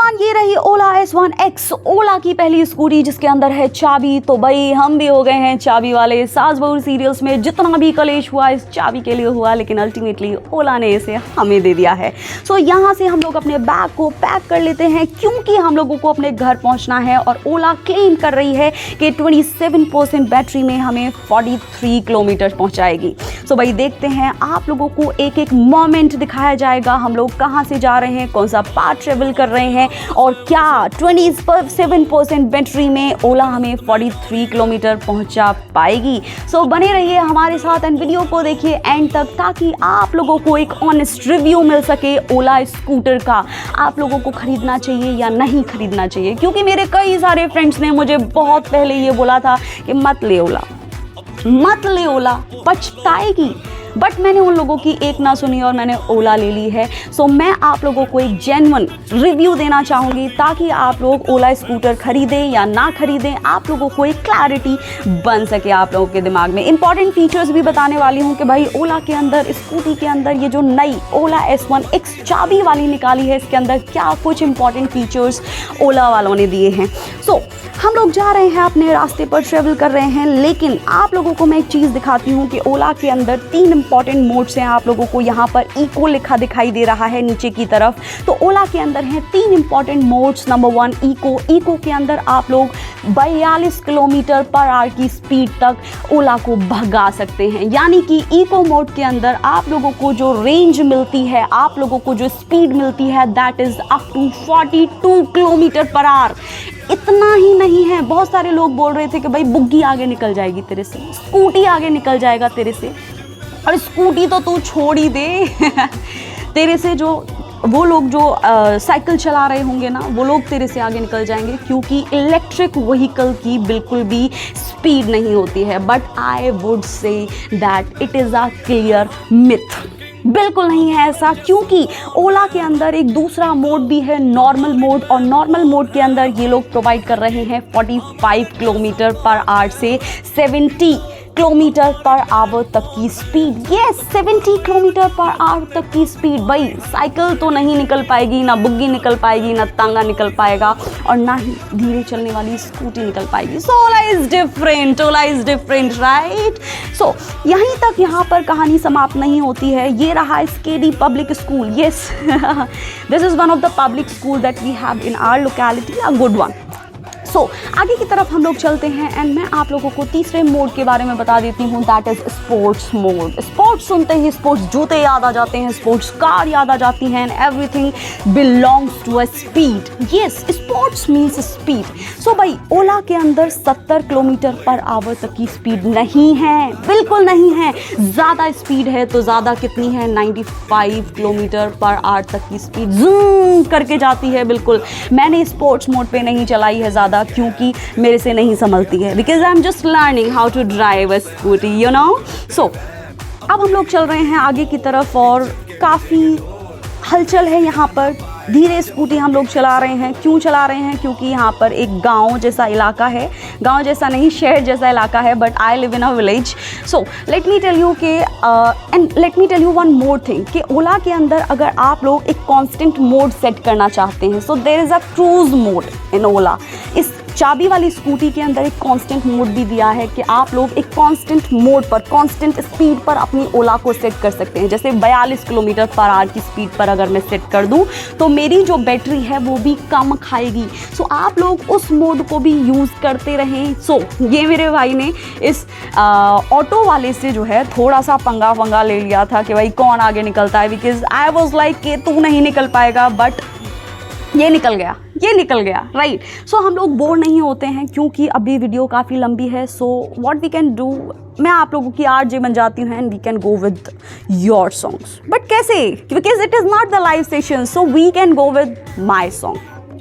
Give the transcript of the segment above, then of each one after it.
Everyone, ये रही ओला S1X, ओला की पहली स्कूटी जिसके अंदर है चाबी। तो भाई हम भी हो गए हैं चाबी वाले। सास बहू सीरियल्स में जितना भी कलेश हुआ इस चाबी के लिए हुआ, लेकिन अल्टीमेटली ओला ने इसे हमें दे दिया है। सो यहाँ से हम लोग अपने बैग को पैक कर लेते हैं क्योंकि हम लोगों को अपने घर पहुँचना है। और ओला क्लेम कर रही है कि 27% बैटरी में हमें 43 किलोमीटर पहुँचाएगी। सो भाई देखते हैं, आप लोगों को एक एक मोमेंट दिखाया जाएगा, हम लोग कहाँ से जा रहे हैं, कौन सा पार्ट ट्रेवल कर रहे हैं और क्या 27% बैटरी में ओला हमें 43 किलोमीटर पहुंचा पाएगी। सो बने रहिए हमारे साथ एंड वीडियो को देखिए एंड तक ताकि आप लोगों को एक ऑनेस्ट रिव्यू मिल सके ओला स्कूटर का। आप लोगों को खरीदना चाहिए या नहीं खरीदना चाहिए, क्योंकि मेरे कई सारे फ्रेंड्स ने मुझे बहुत पहले ये बोला था कि मत ले ओला, मत ले ओला, पछताएगी। बट मैंने उन लोगों की एक ना सुनी और मैंने ओला ले ली है। सो मैं आप लोगों को एक जेन्युइन रिव्यू देना चाहूँगी ताकि आप लोग ओला स्कूटर खरीदें या ना खरीदें, आप लोगों को एक क्लैरिटी बन सके आप लोगों के दिमाग में। इंपॉर्टेंट फीचर्स भी बताने वाली हूँ कि भाई ओला के अंदर, स्कूटी के अंदर ये जो नई ओला S1X चाबी वाली निकाली है, इसके अंदर क्या कुछ इंपॉर्टेंट फीचर्स ओला वालों ने दिए हैं। सो हम लोग जा रहे हैं, अपने रास्ते पर ट्रेवल कर रहे हैं, लेकिन आप लोगों को मैं एक चीज़ दिखाती हूँ कि ओला के अंदर 3 इंपॉर्टेंट मोड्स हैं। आप लोगों को यहाँ पर इको लिखा दिखाई दे रहा है नीचे की तरफ। तो ओला के अंदर हैं 3 important modes. Number 1 eco. Eco के अंदर आप लोग 42 किलोमीटर पर आवर की स्पीड तक ओला को भगा सकते हैं। यानी कि इको मोड के अंदर आप लोगों को जो रेंज मिलती है, आप लोगों को जो स्पीड मिलती है, that is up to 42 kilometre per hour. इतना ही नहीं है, बहुत सारे लोग बोल रहे थे कि भाई बुग्गी आगे निकल जाएगी तेरे से, स्कूटी आगे निकल जाएगा तेरे से। और स्कूटी तो तू छोड़ ही दे तेरे से जो वो लोग जो साइकिल चला रहे होंगे ना, वो लोग तेरे से आगे निकल जाएंगे, क्योंकि इलेक्ट्रिक व्हीकल की बिल्कुल भी स्पीड नहीं होती है। But I would say that it is a clear myth. बिल्कुल नहीं है ऐसा, क्योंकि ओला के अंदर एक दूसरा मोड भी है, नॉर्मल मोड। और नॉर्मल मोड के अंदर ये लोग प्रोवाइड कर रहे हैं 45 किलोमीटर पर आवर से 70 किलोमीटर पर आवर तक की speed. Yes, 70 kilometre per our तक की स्पीड। भाई साइकिल तो नहीं निकल पाएगी, ना बुग्गी निकल पाएगी, ना तांगा निकल पाएगा, और ना ही धीरे चलने वाली स्कूटी निकल पाएगी। So Ola is different, Ola is different, right. So यहीं तक यहाँ पर कहानी समाप्त नहीं होती है। ये रहा SKD public school. Yes, this is one of the public school that we have in our locality, a good one. So आगे की तरफ हम लोग चलते हैं एंड मैं आप लोगों को तीसरे मोड के बारे में बता देती हूँ, that is sports mode. Sports सुनते ही स्पोर्ट्स जूते याद आ जाते हैं, स्पोर्ट्स कार याद आ जाती हैं, and everything belongs to a speed. Yes, sports means speed. So भाई ओला के अंदर 70 किलोमीटर पर आवर तक की स्पीड नहीं है, बिल्कुल नहीं है। ज़्यादा स्पीड है तो ज़्यादा कितनी है, 95 किलोमीटर पर आवर तक की स्पीड जूम करके जाती है। बिल्कुल मैंने स्पोर्ट्स मोड पे नहीं चलाई है ज़्यादा, क्योंकि मेरे से नहीं संभलती है, because I am just learning how to drive a scooty, you know. So अब हम लोग चल रहे हैं आगे की तरफ और काफ़ी हलचल है यहाँ पर। धीरे स्कूटी हम लोग चला रहे हैं। क्यों चला रहे हैं? क्योंकि यहाँ पर एक गांव जैसा इलाका है, गांव जैसा नहीं शहर जैसा इलाका है, but I live in a village. So let me tell you के and let me tell you one more thing कि ओला के अंदर अगर आप लोग एक कांस्टेंट मोड सेट करना चाहते हैं, so there is a cruise mode in Ola. इस चाबी वाली स्कूटी के अंदर एक कांस्टेंट मोड भी दिया है कि आप लोग एक कांस्टेंट मोड पर, कांस्टेंट स्पीड पर अपनी ओला को सेट कर सकते हैं। जैसे 42 किलोमीटर पर आवर की स्पीड पर अगर मैं सेट कर दूं तो मेरी जो बैटरी है वो भी कम खाएगी। सो आप लोग उस मोड को भी यूज़ करते रहें। सो ये मेरे भाई ने इस ऑटो वाले से जो है थोड़ा सा पंगा ले लिया था कि भाई कौन आगे निकलता है, बिकॉज आई वॉज लाइक कि तू नहीं निकल पाएगा, बट ये निकल गया, राइट। सो हम लोग बोर नहीं होते हैं क्योंकि अभी वीडियो काफ़ी लंबी है। So what we can do, मैं आप लोगों की RJ बन जाती हूँ and we can go with your songs. But कैसे? Because it is not the live session, so we can go with my song,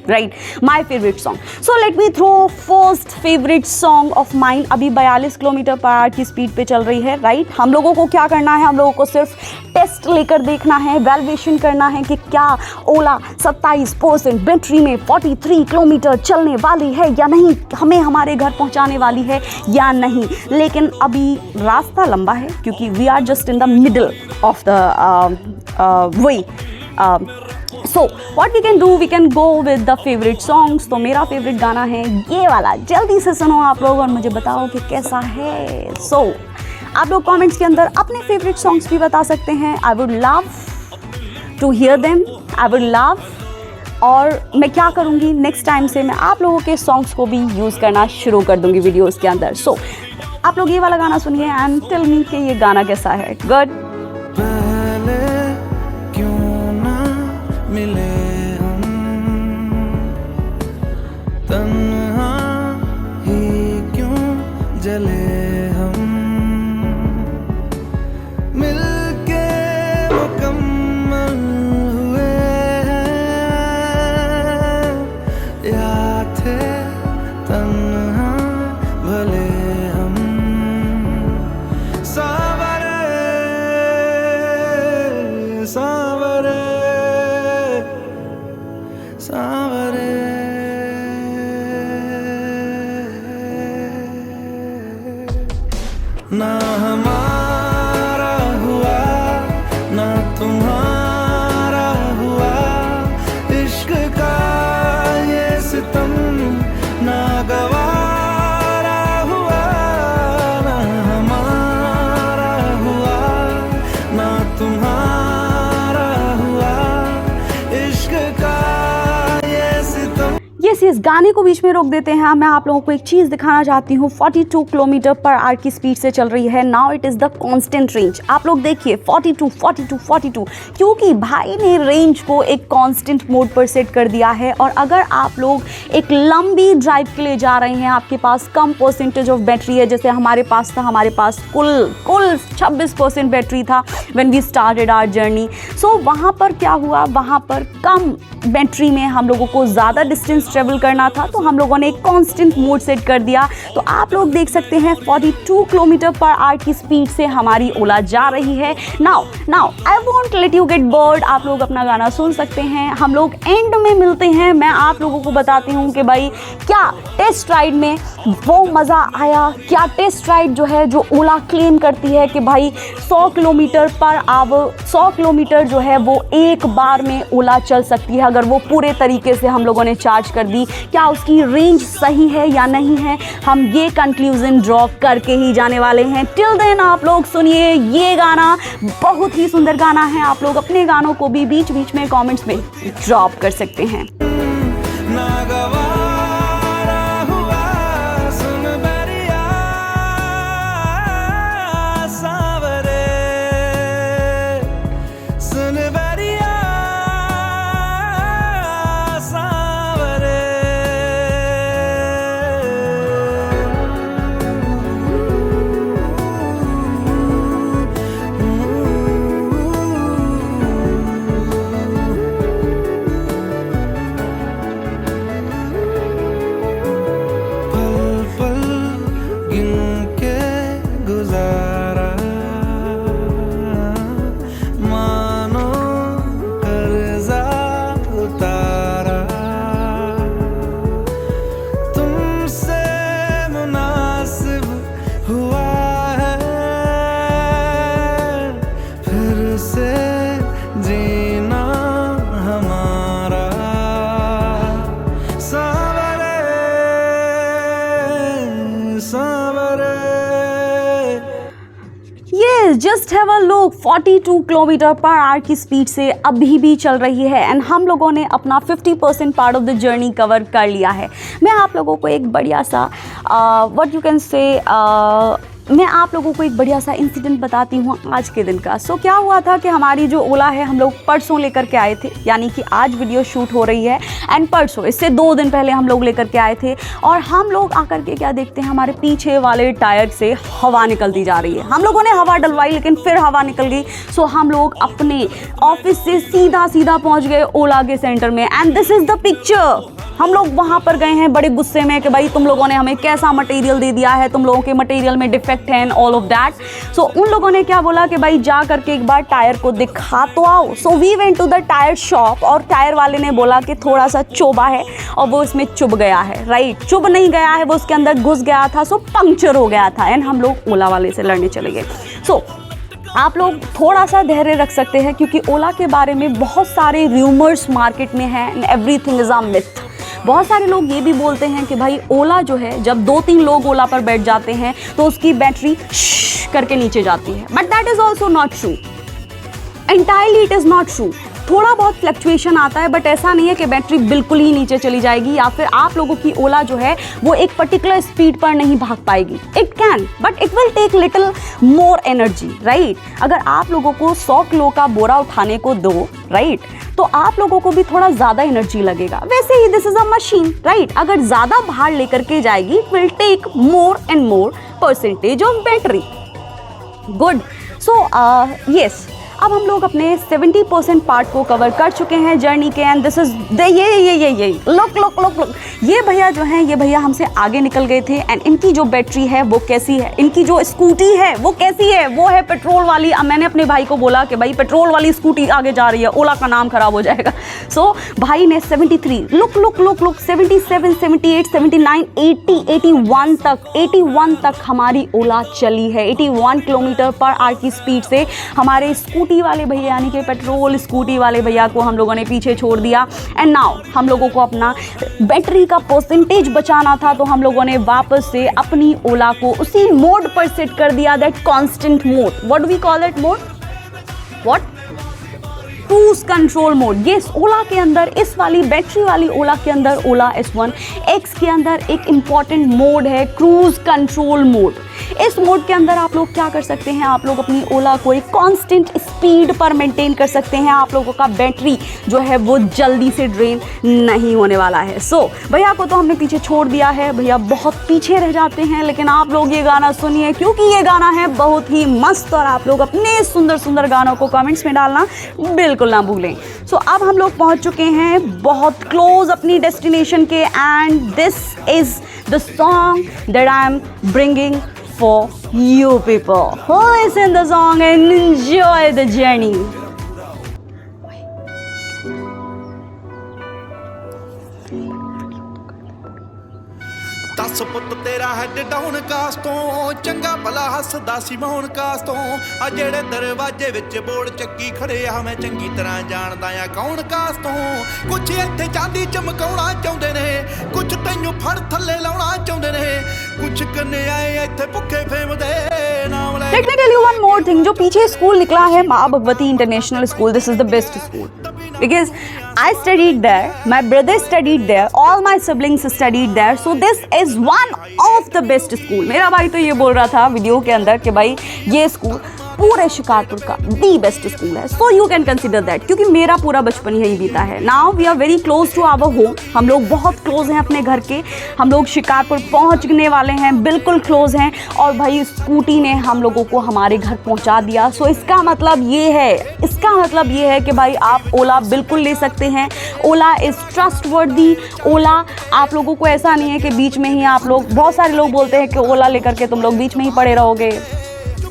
right, my favourite song. So let me throw first favourite song of mine. अभी 42 kilometre per our की speed पे चल रही है, right. हम लोगों को क्या करना है, हम लोगों को सिर्फ टेस्ट लेकर देखना है, वैल्यूएशन करना है कि क्या ओला 27% बैटरी में 43 किलोमीटर चलने वाली है या नहीं, हमें हमारे घर पहुंचाने वाली है या नहीं। लेकिन अभी रास्ता लंबा है क्योंकि we are just in the middle of the way. So what we can do, we can go with the favourite songs. तो मेरा फेवरेट गाना है ये वाला, जल्दी से सुनो आप लोग और मुझे बताओ कि कैसा है। सो आप लोग कमेंट्स के अंदर अपने फेवरेट सॉन्ग्स भी बता सकते हैं। I would love to hear them, I would love. और मैं क्या करूँगी नेक्स्ट टाइम से मैं आप लोगों के सॉन्ग्स को भी यूज़ करना शुरू कर दूँगी वीडियोज़ के अंदर। सो आप लोग ये वाला गाना सुनिए एंड टेल मी कि ये गाना कैसा है। गुड। पहले क्यों ना मिले हम, तन्हा ही क्यों जले हम, मिलके मुकम्मल हुए हैं, या थे तन्हा भले हम। सावरे सावरे सावरे, ना हमारा हुआ ना तुम्हारा हुआ, इश्क का ये सितम ना गवारा हुआ, ना हमारा हुआ ना तुम्हारा हुआ, इश्क का ये सितम। यस इस गाने को बीच में रोक देते हैं। मैं आप लोगों को एक चीज़ दिखाना चाहती हूँ। 42 किलोमीटर पर आवर की स्पीड से चल रही है। Now it is the constant range. आप लोग देखिए 42 42 42, क्योंकि भाई ने रेंज को एक कांस्टेंट मोड पर सेट कर दिया है। और अगर आप लोग एक लंबी ड्राइव के लिए जा रहे हैं, आपके पास कम परसेंटेज ऑफ बैटरी है, जैसे हमारे पास था, हमारे पास कुल 26% बैटरी था when we started our journey. So वहाँ पर क्या हुआ, वहाँ पर कम बैटरी में हम लोगों को ज़्यादा डिस्टेंस ट्रेवल करना था, तो हम लोगों ने एक कांस्टेंट मोड सेट कर दिया। तो आप लोग देख सकते हैं 42 किलोमीटर पर आवर की स्पीड से हमारी ओला जा रही है। Now I won't let you get bored. आप लोग अपना गाना सुन सकते हैं, हम लोग एंड में मिलते हैं। मैं आप लोगों को बताती हूँ कि भाई क्या टेस्ट राइड में वो मज़ा आया, क्या टेस्ट राइड जो है, जो ओला क्लेम करती है कि भाई 100 किलोमीटर पर आवर, 100 किलोमीटर जो है वो एक बार में ओला चल सकती है अगर वो पूरे तरीके से हम लोगों ने चार्ज कर दी। क्या उसकी रेंज सही है या नहीं है, हम ये कंक्लूजन ड्रॉ करके ही जाने वाले हैं। टिल देन आप लोग सुनिए ये गाना, बहुत ही सुंदर गाना है। आप लोग अपने गानों को भी बीच बीच में कमेंट्स में ड्रॉप कर सकते हैं। ना गवारा हुआ सुन बरिया सावरे, सुन बरिया सावरे। पल पल गिन के गुजारा, मानो कर्जा उतारा, तुमसे मुनासिब हुआ है फिर से जीना हमारा। सावरे सावरे, ये just have a look, 42 kilometre per our की स्पीड से अभी भी चल रही है एंड हम लोगों ने अपना 50% part of the journey cover कर लिया है। मैं आप लोगों को एक बढ़िया सा व्हाट यू कैन से मैं आप लोगों को एक बढ़िया सा इंसिडेंट बताती हूँ आज के दिन का। सो क्या हुआ था कि हमारी जो ओला है हम लोग परसों लेकर के आए थे, यानी कि आज वीडियो शूट हो रही है एंड परसों, इससे 2 दिन पहले हम लोग लेकर के आए थे। और हम लोग आकर के क्या देखते हैं, हमारे पीछे वाले टायर से हवा निकलती जा रही है। हम लोगों ने हवा डलवाई लेकिन फिर हवा निकल गई। सो हम लोग अपने ऑफिस से सीधा पहुँच गए ओला के सेंटर में and this is the picture. हम लोग वहाँ पर गए हैं बड़े गुस्से में कि भाई तुम लोगों ने हमें कैसा मटेरियल दे दिया है, तुम लोगों के मटेरियल में डिफेक्ट है एंड ऑल ऑफ दैट। सो उन लोगों ने क्या बोला कि भाई जा करके एक बार टायर को दिखा तो आओ। So we went to the tyre shop और टायर वाले ने बोला कि थोड़ा सा चुभा है और वो इसमें चुभ गया है। राइट, चुभ नहीं गया है, वो उसके अंदर घुस गया था, सो पंक्चर हो गया था एंड हम लोग ओला वाले से लड़ने चले गए। सो आप लोग थोड़ा सा धैर्य रख सकते हैं क्योंकि ओला के बारे में बहुत सारे रूमर्स मार्केट में हैं and everything is a myth. बहुत सारे लोग ये भी बोलते हैं कि भाई ओला जो है, जब 2-3 लोग ओला पर बैठ जाते हैं तो उसकी बैटरी करके नीचे जाती है, but that is also not true, entirely it is not true. थोड़ा बहुत फ्लक्चुएशन आता है बट ऐसा नहीं है कि बैटरी बिल्कुल ही नीचे चली जाएगी या फिर आप लोगों की ओला जो है वो एक पर्टिकुलर स्पीड पर नहीं भाग पाएगी। It can but it will take little more energy, right. अगर आप लोगों को 100 किलो का बोरा उठाने को दो, राइट, तो आप लोगों को भी थोड़ा ज़्यादा एनर्जी लगेगा। वैसे ही this is a machine, right. अगर ज़्यादा भार लेकर के जाएगी it will take more and more percentage of battery. Good. So yes, अब हम लोग अपने 70% पार्ट को कवर कर चुके हैं जर्नी के एंड दिस इज ये लुक ये भैया जो हैं, ये भैया हमसे आगे निकल गए थे एंड इनकी जो बैटरी है वो कैसी है, इनकी जो स्कूटी है वो कैसी है, वो है पेट्रोल वाली। अब मैंने अपने भाई को बोला कि भाई पेट्रोल वाली स्कूटी आगे जा रही है, ओला का नाम खराब हो जाएगा। सो भाई ने 73 लुक 77, 78, 79, 80, 81 तक हमारी ओला चली है। 81 किलोमीटर पर आवर की स्पीड से हमारे स्कूटी वाले भैया यानी कि पेट्रोल स्कूटी वाले भैया को हम लोगों ने पीछे छोड़ दिया। एंड नाउ हम लोगों को अपना बैटरी का परसेंटेज बचाना था, तो हम लोगों ने वापस से अपनी ओला को उसी मोड पर सेट कर दिया, that constant mode. What do we call that mode? What? Cruise control mode. Yes, Ola के अंदर, इस वाली बैटरी वाली ओला के अंदर, ओला S1 X के अंदर एक इंपॉर्टेंट मोड है, क्रूज कंट्रोल मोड। इस मोड के अंदर आप लोग क्या कर सकते हैं, आप लोग अपनी ओला को एक कांस्टेंट स्पीड पर मेंटेन कर सकते हैं। आप लोगों का बैटरी जो है वो जल्दी से ड्रेन नहीं होने वाला है। सो भैया को तो हमने पीछे छोड़ दिया है, भैया बहुत पीछे रह जाते हैं, लेकिन आप लोग ये गाना सुनिए क्योंकि ये गाना है बहुत ही मस्त और आप लोग अपने सुंदर सुंदर गानों को कमेंट्स में डालना बिल्कुल ना भूलें। सो अब हम लोग पहुंच चुके हैं बहुत क्लोज अपनी डेस्टिनेशन के and this is the song that I am bringing for you people. Listen the song and enjoy the journey. दस पुत तेरा हेड डाउन कास ਤੋਂ ਚੰਗਾ ਭਲਾ ਹੱਸਦਾ ਸੀ ਮੌਣ ਕਾਸ ਤੋਂ ਆ ਜਿਹੜੇ ਦਰਵਾਜ਼ੇ ਵਿੱਚ ਬੋੜ ਚੱਕੀ ਖੜੇ ਆ ਮੈਂ ਚੰਗੀ ਤਰ੍ਹਾਂ ਜਾਣਦਾ ਆ ਕੌਣ ਕਾਸ ਤੋਂ ਕੁਛ ਇੱਥੇ ਚਾਂਦੀ ਚਮਕਾਉਣਾ ਚਾਹੁੰਦੇ ਨੇ ਕੁਛ ਤੈਨੂੰ ਫੜ ਥੱਲੇ ਲਾਉਣਾ ਚਾਹੁੰਦੇ ਨੇ ਕੁਛ ਕਨਿਆਏ ਇੱਥੇ ਭੁੱਖੇ ਫੇਮਦੇ ਨਾਮ ਲੈ। Let me tell you one more thing, जो पीछे स्कूल निकला है माँ Bhagwati international school, this is the best school because I studied there, my brother studied there, all my siblings studied there, so this is one of the best school. मेरा भाई तो ये बोल रहा था वीडियो के अंदर कि भाई ये स्कूल पूरे शिकारपुर का दी बेस्ट स्कूल है, so you can consider that, क्योंकि मेरा पूरा बचपन यही बीता है। Now we are very close to our home, हम लोग बहुत क्लोज हैं अपने घर के, हम लोग शिकारपुर पहुंचने वाले हैं, बिल्कुल क्लोज हैं और भाई स्कूटी ने हम लोगों को हमारे घर पहुंचा दिया। सो इसका मतलब ये है कि भाई आप ओला बिल्कुल ले सकते हैं। ओला इज़ ट्रस्टवर्दी। ओला आप लोगों को ऐसा नहीं है कि बीच में ही आप लोग, बहुत सारे लोग बोलते हैं कि ओला लेकर के तुम लोग बीच में ही पड़े रहोगे,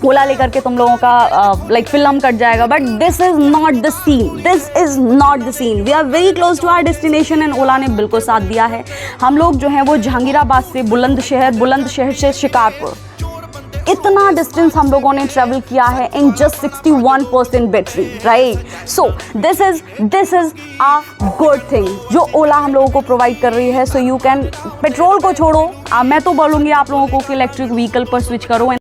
ओला लेकर के तुम लोगों का लाइक फिल्म कट जाएगा, but this is not the scene. We are very close to our destination and Ola ने बिल्कुल साथ दिया है। हम लोग जो हैं वो जहांगीराबाद से बुलंदशहर से शिकारपुर, इतना डिस्टेंस हम लोगों ने ट्रेवल किया है in just 61% battery, right. So this is a good thing जो ओला हम लोगों को प्रोवाइड कर रही है। सो यू कैन, पेट्रोल को छोड़ो, मैं तो बोलूँगी आप लोगों को कि इलेक्ट्रिक व्हीकल पर स्विच करो।